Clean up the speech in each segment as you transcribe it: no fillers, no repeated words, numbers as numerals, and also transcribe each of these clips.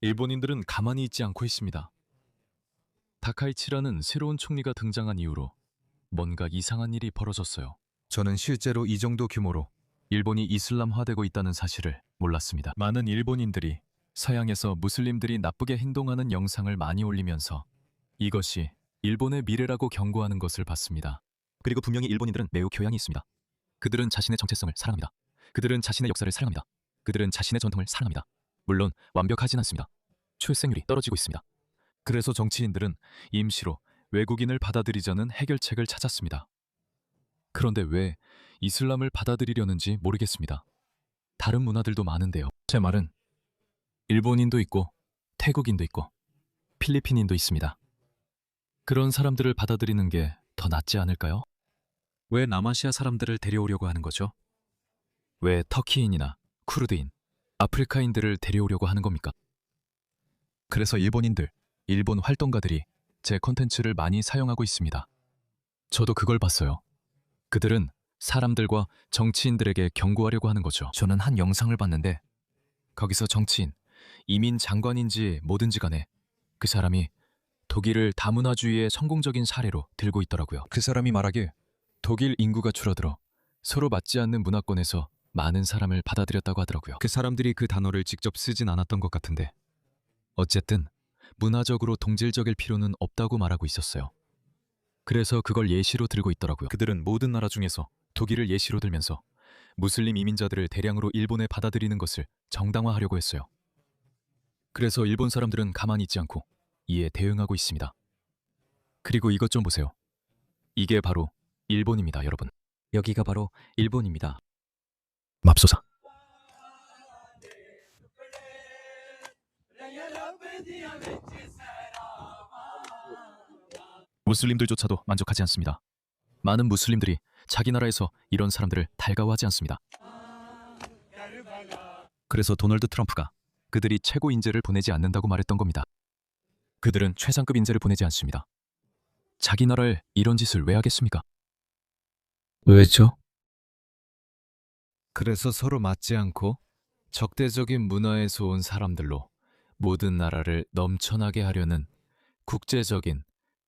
일본인들은 가만히 있지 않고 있습니다. 다카이치라는 새로운 총리가 등장한 이후로 뭔가 이상한 일이 벌어졌어요. 저는 실제로 이 정도 규모로 일본이 이슬람화되고 있다는 사실을 몰랐습니다. 많은 일본인들이 서양에서 무슬림들이 나쁘게 행동하는 영상을 많이 올리면서 이것이 일본의 미래라고 경고하는 것을 봤습니다. 그리고 분명히 일본인들은 매우 교양이 있습니다. 그들은 자신의 정체성을 사랑합니다. 그들은 자신의 역사를 사랑합니다. 그들은 자신의 전통을 사랑합니다. 물론 완벽하진 않습니다. 출생률이 떨어지고 있습니다. 그래서 정치인들은 임시로 외국인을 받아들이자는 해결책을 찾았습니다. 그런데 왜 이슬람을 받아들이려는지 모르겠습니다. 다른 문화들도 많은데요. 제 말은 일본인도 있고 태국인도 있고 필리핀인도 있습니다. 그런 사람들을 받아들이는 게 더 낫지 않을까요? 왜 남아시아 사람들을 데려오려고 하는 거죠? 왜 터키인이나 쿠르드인, 아프리카인들을 데려오려고 하는 겁니까? 그래서 일본인들, 일본 활동가들이 제 콘텐츠를 많이 사용하고 있습니다. 저도 그걸 봤어요. 그들은 사람들과 정치인들에게 경고하려고 하는 거죠. 저는 한 영상을 봤는데 거기서 정치인, 이민 장관인지 뭐든지 간에 그 사람이 독일을 다문화주의의 성공적인 사례로 들고 있더라고요. 그 사람이 말하길 독일 인구가 줄어들어 서로 맞지 않는 문화권에서 많은 사람을 받아들였다고 하더라고요. 그 사람들이 그 단어를 직접 쓰진 않았던 것 같은데 어쨌든 문화적으로 동질적일 필요는 없다고 말하고 있었어요. 그래서 그걸 예시로 들고 있더라고요. 그들은 모든 나라 중에서 독일을 예시로 들면서 무슬림 이민자들을 대량으로 일본에 받아들이는 것을 정당화하려고 했어요. 그래서 일본 사람들은 가만히 있지 않고 이에 대응하고 있습니다. 그리고 이것 좀 보세요. 이게 바로 일본입니다, 여러분. 여기가 바로 일본입니다. 맙소사. 무슬림들조차도 만족하지 않습니다. 많은 무슬림들이 자기 나라에서 이런 사람들을 달가워하지 않습니다. 그래서 도널드 트럼프가 그들이 최고 인재를 보내지 않는다고 말했던 겁니다. 그들은 최상급 인재를 보내지 않습니다. 자기 나라에 이런 짓을 왜 하겠습니까? 왜죠? 그래서 서로 맞지 않고 적대적인 문화에서 온 사람들로 모든 나라를 넘쳐나게 하려는 국제적인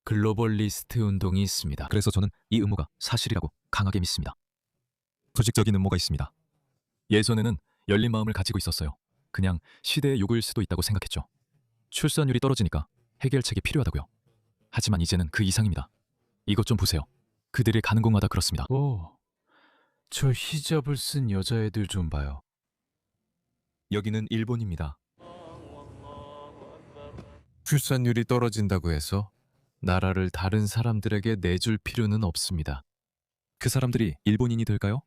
글로벌리스트 운동이 있습니다. 그래서 저는 이 음모가 사실이라고 강하게 믿습니다. 조직적인 음모가 있습니다. 예전에는 열린 마음을 가지고 있었어요. 그냥 시대의 요구일 수도 있다고 생각했죠. 출산율이 떨어지니까 해결책이 필요하다고요. 하지만 이제는 그 이상입니다. 이것 좀 보세요. 그들이 가는 곳마다 그렇습니다. 오, 저 히잡을 쓴 여자애들 좀 봐요. 여기는 일본입니다. 출산율이 떨어진다고 해서 나라를 다른 사람들에게 내줄 필요는 없습니다. 그 사람들이 일본인이 될까요?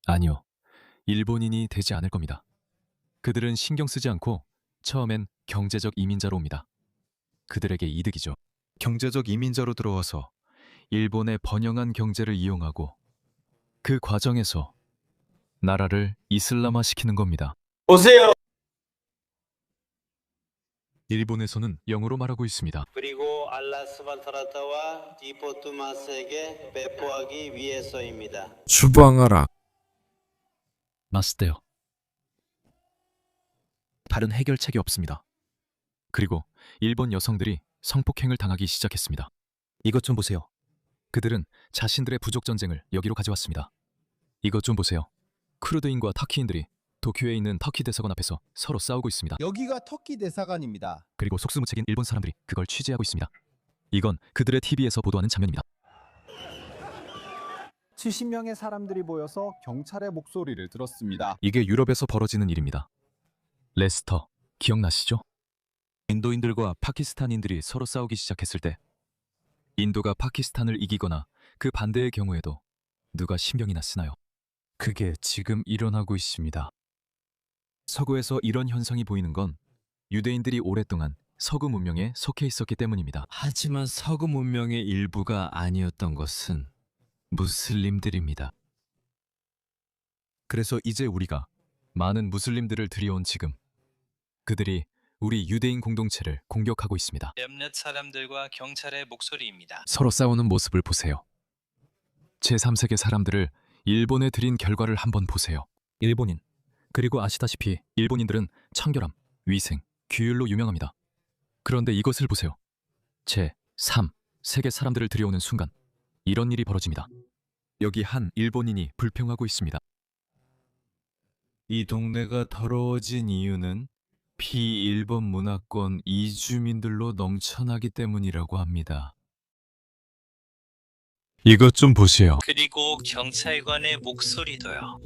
아니요. 일본인이 되지 않을 겁니다. 그들은 신경 쓰지 않고 처음엔 경제적 이민자로 옵니다. 그들에게 이득이죠. 경제적 이민자로 들어와서 일본의 번영한 경제를 이용하고 그 과정에서 나라를 이슬람화시키는 겁니다. 보세요. 일본에서는 영어로 말하고 있습니다. 그리고 알라스발타라타와 디포트마스에게 배포하기 위해서입니다. 추방하라. 마스테요. 다른 해결책이 없습니다. 그리고 일본 여성들이 성폭행을 당하기 시작했습니다. 이것 좀 보세요. 그들은 자신들의 부족 전쟁을 여기로 가져왔습니다. 이것 좀 보세요. 쿠르드인과 터키인들이 도쿄에 있는 터키 대사관 앞에서 서로 싸우고 있습니다. 여기가 터키 대사관입니다. 그리고 속수무책인 일본 사람들이 그걸 취재하고 있습니다. 이건 그들의 TV에서 보도하는 장면입니다. 70명의 사람들이 모여서 경찰의 목소리를 들었습니다. 이게 유럽에서 벌어지는 일입니다. 레스터, 기억나시죠? 인도인들과 파키스탄인들이 서로 싸우기 시작했을 때 인도가 파키스탄을 이기거나 그 반대의 경우에도 누가 신경이나 쓰나요? 그게 지금 일어나고 있습니다. 서구에서 이런 현상이 보이는 건 유대인들이 오랫동안 서구 문명에 속해 있었기 때문입니다. 하지만 서구 문명의 일부가 아니었던 것은 무슬림들입니다. 그래서 이제 우리가 많은 무슬림들을 들여온 지금 그들이 우리 유대인 공동체를 공격하고 있습니다. 몇몇 사람들과 경찰의 목소리입니다. 서로 싸우는 모습을 보세요. 제3세계 사람들을 일본에 들인 결과를 한번 보세요. 일본인, 그리고 아시다시피 일본인들은 청결함, 위생, 규율로 유명합니다. 그런데 이것을 보세요. 제3 세계 사람들을 들여오는 순간 이런 일이 벌어집니다. 여기 한 일본인이 불평하고 있습니다. 이 동네가 더러워진 이유는 비일본 문화권 이주민들로 넘쳐나기 때문이라고 합니다. 이것 좀 보세요. 그리고 경찰관의 목소리도요.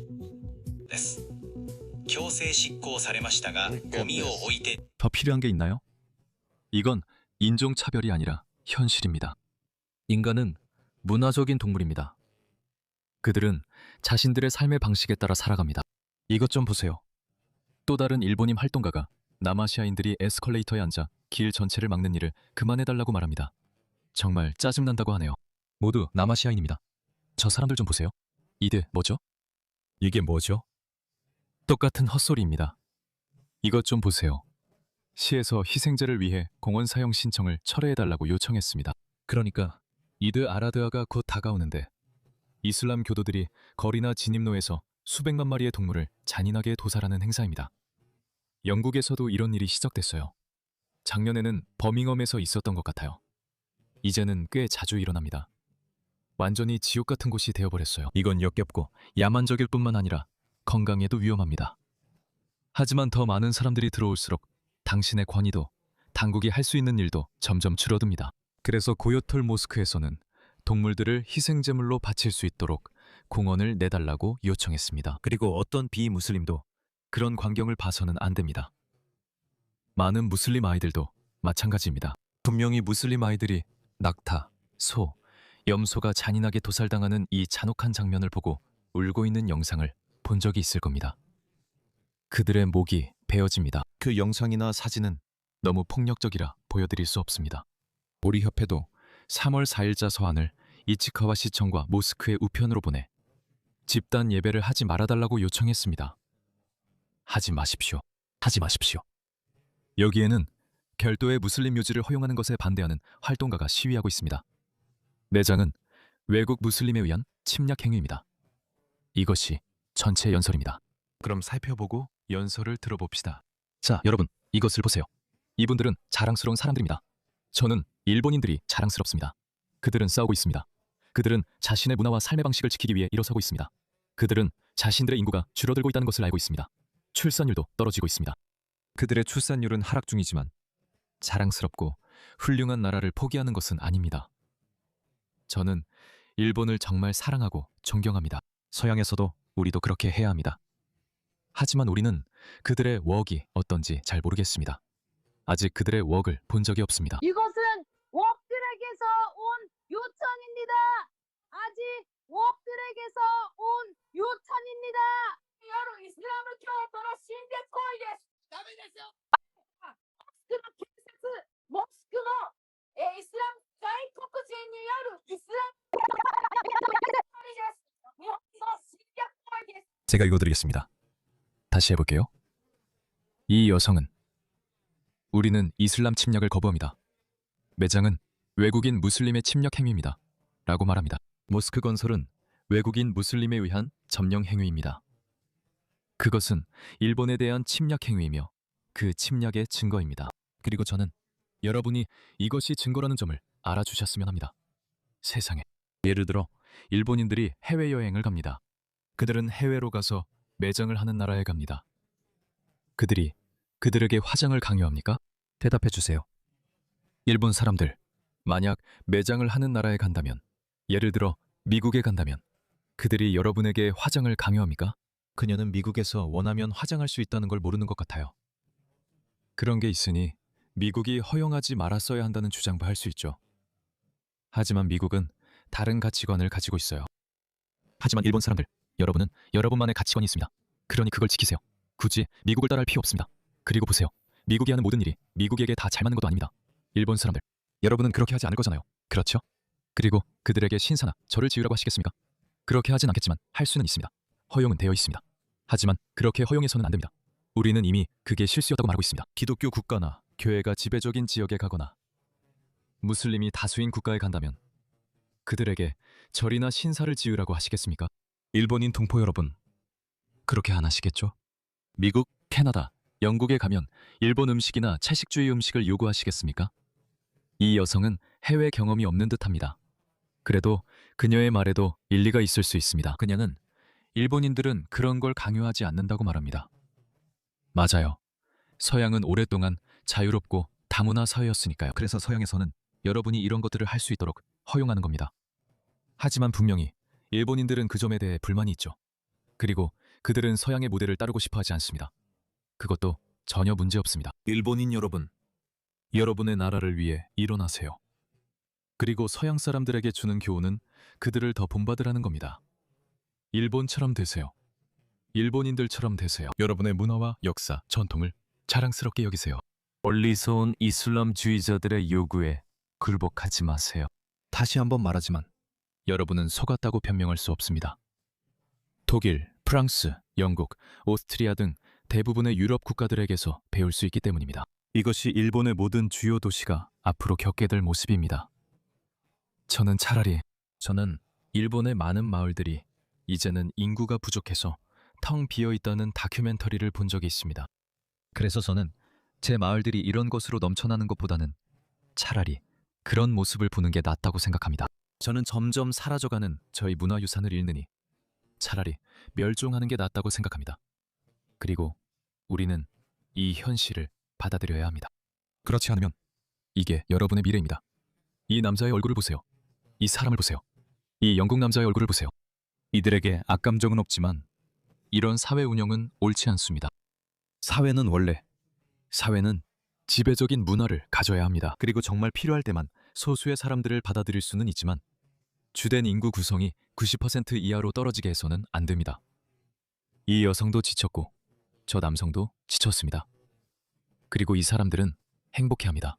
強制執行されましたが、ゴミを置いて 더 필요한 게 있나요? 이건 인종차별이 아니라 현실입니다. 인간은 문화적인 동물입니다. 그들은 자신들의 삶의 방식에 따라 살아갑니다. 이것 좀 보세요. 또 다른 일본인 활동가가 남아시아인들이 에스컬레이터에 앉아 길 전체를 막는 일을 그만해달라고 말합니다. 정말 짜증난다고 하네요. 모두 남아시아인입니다. 저 사람들 좀 보세요. 이게 뭐죠? 이게 뭐죠? 똑같은 헛소리입니다. 이것 좀 보세요. 시에서 희생자를 위해 공원 사용 신청을 철회해달라고 요청했습니다. 그러니까 이드 아라드아가 곧 다가오는데 이슬람 교도들이 거리나 진입로에서 수백만 마리의 동물을 잔인하게 도살하는 행사입니다. 영국에서도 이런 일이 시작됐어요. 작년에는 버밍엄에서 있었던 것 같아요. 이제는 꽤 자주 일어납니다. 완전히 지옥 같은 곳이 되어버렸어요. 이건 역겹고 야만적일 뿐만 아니라 건강에도 위험합니다. 하지만 더 많은 사람들이 들어올수록 당신의 권위도 당국이 할 수 있는 일도 점점 줄어듭니다. 그래서 고요톨 모스크에서는 동물들을 희생제물로 바칠 수 있도록 공원을 내달라고 요청했습니다. 그리고 어떤 비무슬림도 그런 광경을 봐서는 안 됩니다. 많은 무슬림 아이들도 마찬가지입니다. 분명히 무슬림 아이들이 낙타, 소, 염소가 잔인하게 도살당하는 이 잔혹한 장면을 보고 울고 있는 영상을 본 적이 있을 겁니다. 그들의 목이 베어집니다. 그 영상이나 사진은 너무 폭력적이라 보여드릴 수 없습니다. 우리 협회도 3월 4일자 서한을 이치카와 시청과 모스크의 우편으로 보내 집단 예배를 하지 말아달라고 요청했습니다. 하지 마십시오. 하지 마십시오. 여기에는 별도의 무슬림 묘지를 허용하는 것에 반대하는 활동가가 시위하고 있습니다. 매장은 외국 무슬림에 의한 침략 행위입니다. 이것이 전체 연설입니다. 그럼 살펴보고 연설을 들어봅시다. 자, 여러분, 이것을 보세요. 이분들은 자랑스러운 사람들입니다. 저는 일본인들이 자랑스럽습니다. 그들은 싸우고 있습니다. 그들은 자신의 문화와 삶의 방식을 지키기 위해 일어서고 있습니다. 그들은 자신들의 인구가 줄어들고 있다는 것을 알고 있습니다. 출산율도 떨어지고 있습니다. 그들의 출산율은 하락 중이지만 자랑스럽고 훌륭한 나라를 포기하는 것은 아닙니다. 저는 일본을 정말 사랑하고 존경합니다. 서양에서도 우리도 그렇게 해야 합니다. 하지만 우리는 그들의 웍이 어떤지 잘 모르겠습니다. 아직 그들의 웍을 본 적이 없습니다. 이것은 웍들에게서 온 요청입니다. 아직 웍들에게서 온 요청입니다. 여러분, 이슬람 교도의 신대行為です. ダメですよ. 모스크의 이슬람外国人による 이슬람 제가 읽어드리겠습니다. 다시 해볼게요. 이 여성은 우리는 이슬람 침략을 거부합니다. 매장은 외국인 무슬림의 침략 행위입니다. 라고 말합니다. 모스크 건설은 외국인 무슬림에 의한 점령 행위입니다. 그것은 일본에 대한 침략 행위이며 그 침략의 증거입니다. 그리고 저는 여러분이 이것이 증거라는 점을 알아주셨으면 합니다. 세상에. 예를 들어 일본인들이 해외여행을 갑니다. 그들은 해외로 가서 매장을 하는 나라에 갑니다. 그들이 그들에게 화장을 강요합니까? 대답해 주세요. 일본 사람들, 만약 매장을 하는 나라에 간다면, 예를 들어 미국에 간다면 그들이 여러분에게 화장을 강요합니까? 그녀는 미국에서 원하면 화장할 수 있다는 걸 모르는 것 같아요. 그런 게 있으니 미국이 허용하지 말았어야 한다는 주장도 할 수 있죠. 하지만 미국은 다른 가치관을 가지고 있어요. 하지만 일본 사람들, 여러분은 여러분만의 가치관이 있습니다. 그러니 그걸 지키세요. 굳이 미국을 따라할 필요 없습니다. 그리고 보세요. 미국이 하는 모든 일이 미국에게 다 잘 맞는 것도 아닙니다. 일본 사람들, 여러분은 그렇게 하지 않을 거잖아요. 그렇죠? 그리고 그들에게 신사나 절을 지으라고 하시겠습니까? 그렇게 하진 않겠지만 할 수는 있습니다. 허용은 되어 있습니다. 하지만 그렇게 허용해서는 안 됩니다. 우리는 이미 그게 실수였다고 말하고 있습니다. 기독교 국가나 교회가 지배적인 지역에 가거나 무슬림이 다수인 국가에 간다면 그들에게 절이나 신사를 지으라고 하시겠습니까? 일본인 동포 여러분, 그렇게 안 하시겠죠? 미국, 캐나다, 영국에 가면 일본 음식이나 채식주의 음식을 요구하시겠습니까? 이 여성은 해외 경험이 없는 듯합니다. 그래도 그녀의 말에도 일리가 있을 수 있습니다. 그녀는 일본인들은 그런 걸 강요하지 않는다고 말합니다. 맞아요. 서양은 오랫동안 자유롭고 다문화 사회였으니까요. 그래서 서양에서는 여러분이 이런 것들을 할 수 있도록 허용하는 겁니다. 하지만 분명히 일본인들은 그 점에 대해 불만이 있죠. 그리고 그들은 서양의 모델을 따르고 싶어 하지 않습니다. 그것도 전혀 문제 없습니다. 일본인 여러분, 여러분의 나라를 위해 일어나세요. 그리고 서양 사람들에게 주는 교훈은 그들을 더 본받으라는 겁니다. 일본처럼 되세요. 일본인들처럼 되세요. 여러분의 문화와 역사, 전통을 자랑스럽게 여기세요. 멀리서 온 이슬람주의자들의 요구에 굴복하지 마세요. 다시 한번 말하지만 여러분은 속았다고 변명할 수 없습니다. 독일, 프랑스, 영국, 오스트리아 등 대부분의 유럽 국가들에게서 배울 수 있기 때문입니다. 이것이 일본의 모든 주요 도시가 앞으로 겪게 될 모습입니다. 저는 일본의 많은 마을들이 이제는 인구가 부족해서 텅 비어 있다는 다큐멘터리를 본 적이 있습니다. 그래서 저는 제 마을들이 이런 것으로 넘쳐나는 것보다는 차라리 그런 모습을 보는 게 낫다고 생각합니다. 저는 점점 사라져가는 저희 문화유산을 잃느니 차라리 멸종하는 게 낫다고 생각합니다. 그리고 우리는 이 현실을 받아들여야 합니다. 그렇지 않으면 이게 여러분의 미래입니다. 이 남자의 얼굴을 보세요. 이 사람을 보세요. 이 영국 남자의 얼굴을 보세요. 이들에게 악감정은 없지만 이런 사회 운영은 옳지 않습니다. 사회는 지배적인 문화를 가져야 합니다. 그리고 정말 필요할 때만 소수의 사람들을 받아들일 수는 있지만 주된 인구 구성이 90% 이하로 떨어지게 해서는 안 됩니다. 이 여성도 지쳤고 저 남성도 지쳤습니다. 그리고 이 사람들은 행복해합니다.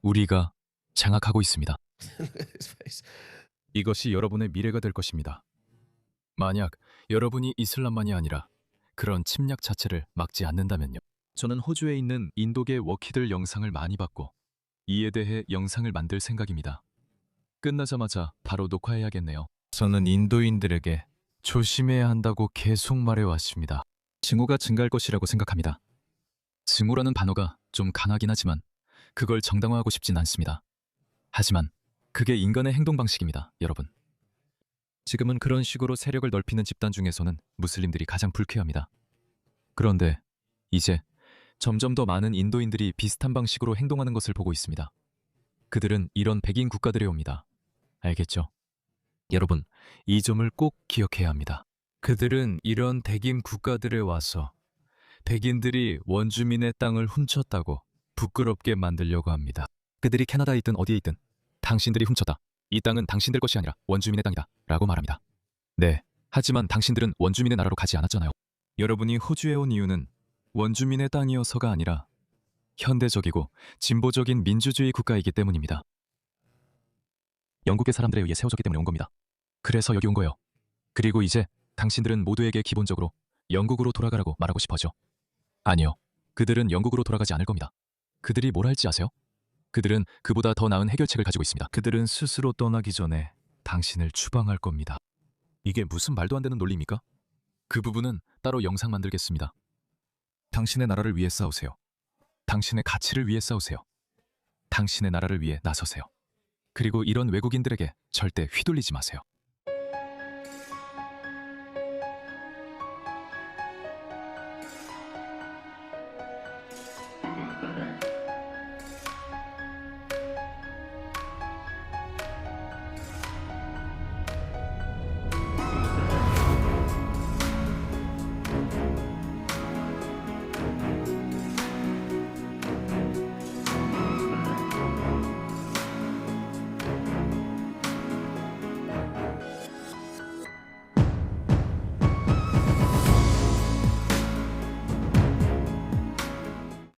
우리가 장악하고 있습니다. 이것이 여러분의 미래가 될 것입니다. 만약 여러분이 이슬람만이 아니라 그런 침략 자체를 막지 않는다면요. 저는 호주에 있는 인도계 워키들 영상을 많이 봤고 이에 대해 영상을 만들 생각입니다. 끝나자마자 바로 녹화해야겠네요. 저는 인도인들에게 조심해야 한다고 계속 말해왔습니다. 증오가 증가할 것이라고 생각합니다. 증오라는 단어가 좀 강하긴 하지만 그걸 정당화하고 싶진 않습니다. 하지만 그게 인간의 행동 방식입니다, 여러분. 지금은 그런 식으로 세력을 넓히는 집단 중에서는 무슬림들이 가장 불쾌합니다. 그런데 이제 점점 더 많은 인도인들이 비슷한 방식으로 행동하는 것을 보고 있습니다. 그들은 이런 백인 국가들에 옵니다. 알겠죠? 여러분, 이 점을 꼭 기억해야 합니다. 그들은 이런 백인 국가들에 와서 백인들이 원주민의 땅을 훔쳤다고 부끄럽게 만들려고 합니다. 그들이 캐나다에 있든 어디에 있든 당신들이 훔쳤다. 이 땅은 당신들 것이 아니라 원주민의 땅이다. 라고 말합니다. 네, 하지만 당신들은 원주민의 나라로 가지 않았잖아요. 여러분이 호주에 온 이유는 원주민의 땅이어서가 아니라 현대적이고 진보적인 민주주의 국가이기 때문입니다. 영국의 사람들에 의해 세워졌기 때문에 온 겁니다. 그래서 여기 온 거예요. 그리고 이제 당신들은 모두에게 기본적으로 영국으로 돌아가라고 말하고 싶어죠. 아니요. 그들은 영국으로 돌아가지 않을 겁니다. 그들이 뭘 할지 아세요? 그들은 그보다 더 나은 해결책을 가지고 있습니다. 그들은 스스로 떠나기 전에 당신을 추방할 겁니다. 이게 무슨 말도 안 되는 논리입니까? 그 부분은 따로 영상 만들겠습니다. 당신의 나라를 위해 싸우세요. 당신의 가치를 위해 싸우세요. 당신의 나라를 위해 나서세요. 그리고 이런 외국인들에게 절대 휘둘리지 마세요.